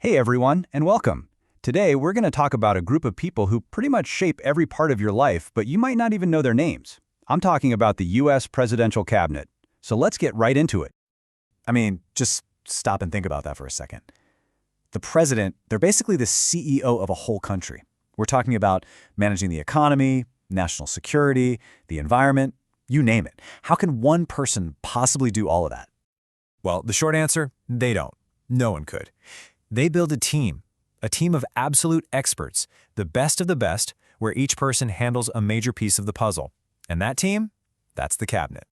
Hey everyone, and welcome. Today we're going to talk about a group of people who pretty much shape every part of your life, but you might not even know their names. I'm talking about the U.S. presidential cabinet. So let's get right into it. Just stop and think about that for a second. The president, they're basically the CEO of a whole country. We're talking about managing the economy, national security, the environment, you name it. How can one person possibly do all of that? Well, the short answer, they don't. No one could. They build a team of absolute experts, the best of the best, where each person handles a major piece of the puzzle. And that team, that's the cabinet.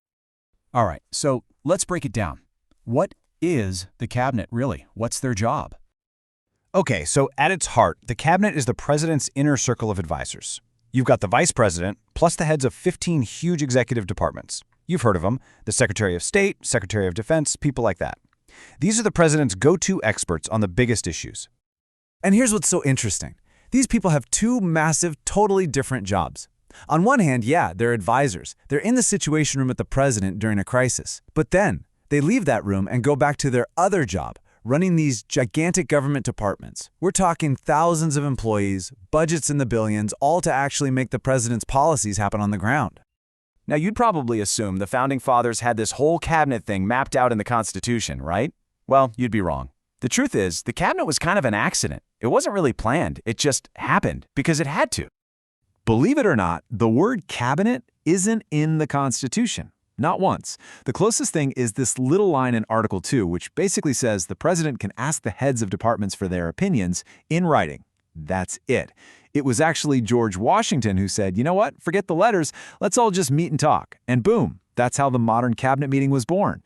All right, so let's break it down. What is the cabinet really? What's their job? Okay, so at its heart, the cabinet is the president's inner circle of advisors. You've got the vice president, plus the heads of 15 huge executive departments. You've heard of them, the Secretary of State, Secretary of Defense, people like that. These are the president's go-to experts on the biggest issues. And here's what's so interesting. These people have two massive, totally different jobs. On one hand, yeah, they're advisors. They're in the Situation Room at the president during a crisis. But then, they leave that room and go back to their other job, running these gigantic government departments. We're talking thousands of employees, budgets in the billions, all to actually make the president's policies happen on the ground. Now, you'd probably assume the Founding Fathers had this whole cabinet thing mapped out in the Constitution, right? Well, you'd be wrong. The truth is, the cabinet was kind of an accident. It wasn't really planned. It just happened because it had to. Believe it or not, the word cabinet isn't in the Constitution. Not once. The closest thing is this little line in Article 2, which basically says the president can ask the heads of departments for their opinions in writing. That's it. It was actually George Washington who said, you know what, forget the letters, let's all just meet and talk. And boom, that's how the modern cabinet meeting was born.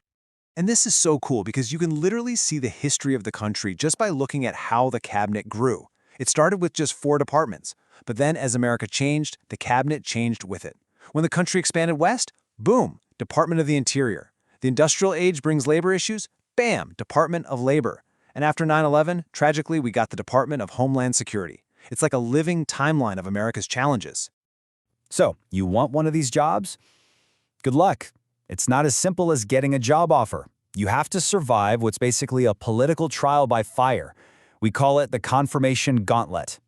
And this is so cool because you can literally see the history of the country just by looking at how the cabinet grew. It started with just 4 departments, but then as America changed, the cabinet changed with it. When the country expanded west, boom, Department of the Interior. The industrial age brings labor issues, bam, Department of Labor. And after 9/11, tragically, we got the Department of Homeland Security. It's like a living timeline of America's challenges. So, you want one of these jobs? Good luck. It's not as simple as getting a job offer. You have to survive what's basically a political trial by fire. We call it the confirmation gauntlet.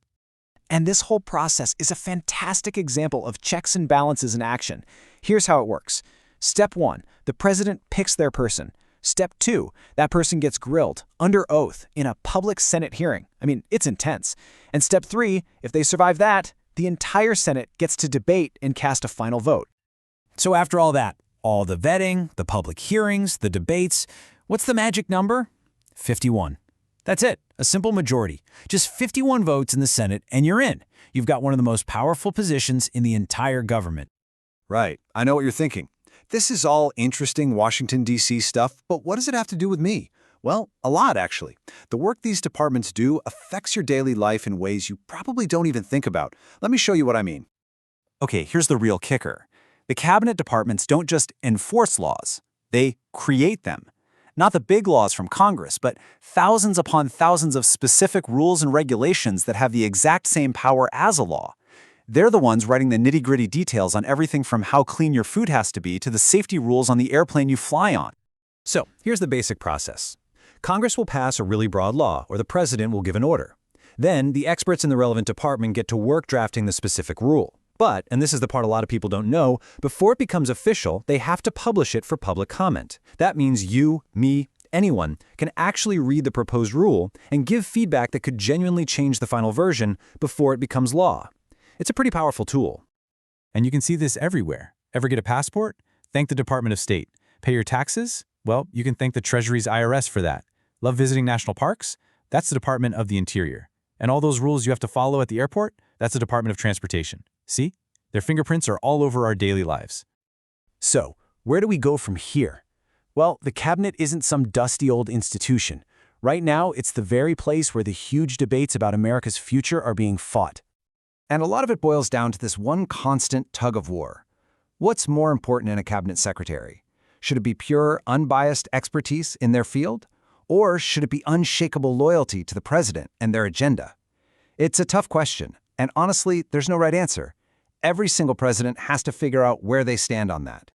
And this whole process is a fantastic example of checks and balances in action. Here's how it works. Step 1, the president picks their person. Step 2, that person gets grilled, under oath, in a public Senate hearing. It's intense. And step 3, if they survive that, the entire Senate gets to debate and cast a final vote. So after all that, all the vetting, the public hearings, the debates, what's the magic number? 51. That's it, a simple majority. Just 51 votes in the Senate and you're in. You've got one of the most powerful positions in the entire government. Right, I know what you're thinking. This is all interesting Washington, D.C. stuff, but what does it have to do with me? Well, a lot, actually. The work these departments do affects your daily life in ways you probably don't even think about. Let me show you what I mean. Okay, here's the real kicker. The cabinet departments don't just enforce laws, they create them. Not the big laws from Congress, but thousands upon thousands of specific rules and regulations that have the exact same power as a law. They're the ones writing the nitty-gritty details on everything from how clean your food has to be to the safety rules on the airplane you fly on. So, here's the basic process. Congress will pass a really broad law, or the president will give an order. Then, the experts in the relevant department get to work drafting the specific rule. But, and this is the part a lot of people don't know, before it becomes official, they have to publish it for public comment. That means you, me, anyone can actually read the proposed rule and give feedback that could genuinely change the final version before it becomes law. It's a pretty powerful tool. And you can see this everywhere. Ever get a passport? Thank the Department of State. Pay your taxes? Well, you can thank the Treasury's IRS for that. Love visiting national parks? That's the Department of the Interior. And all those rules you have to follow at the airport? That's the Department of Transportation. See? Their fingerprints are all over our daily lives. So, where do we go from here? Well, the cabinet isn't some dusty old institution. Right now, it's the very place where the huge debates about America's future are being fought. And a lot of it boils down to this one constant tug of war. What's more important in a cabinet secretary? Should it be pure, unbiased expertise in their field? Or should it be unshakable loyalty to the president and their agenda? It's a tough question, and honestly, there's no right answer. Every single president has to figure out where they stand on that.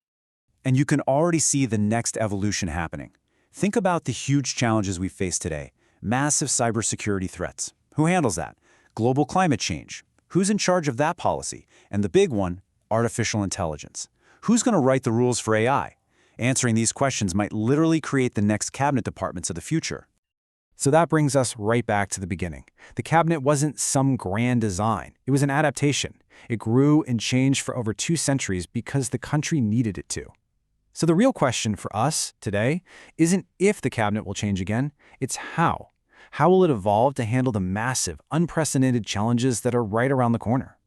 And you can already see the next evolution happening. Think about the huge challenges we face today. Massive cybersecurity threats. Who handles that? Global climate change. Who's in charge of that policy? And the big one, artificial intelligence. Who's going to write the rules for AI? Answering these questions might literally create the next cabinet departments of the future. So that brings us right back to the beginning. The cabinet wasn't some grand design. It was an adaptation. It grew and changed for over 2 centuries because the country needed it to. So the real question for us today isn't if the cabinet will change again, it's how. How will it evolve to handle the massive, unprecedented challenges that are right around the corner?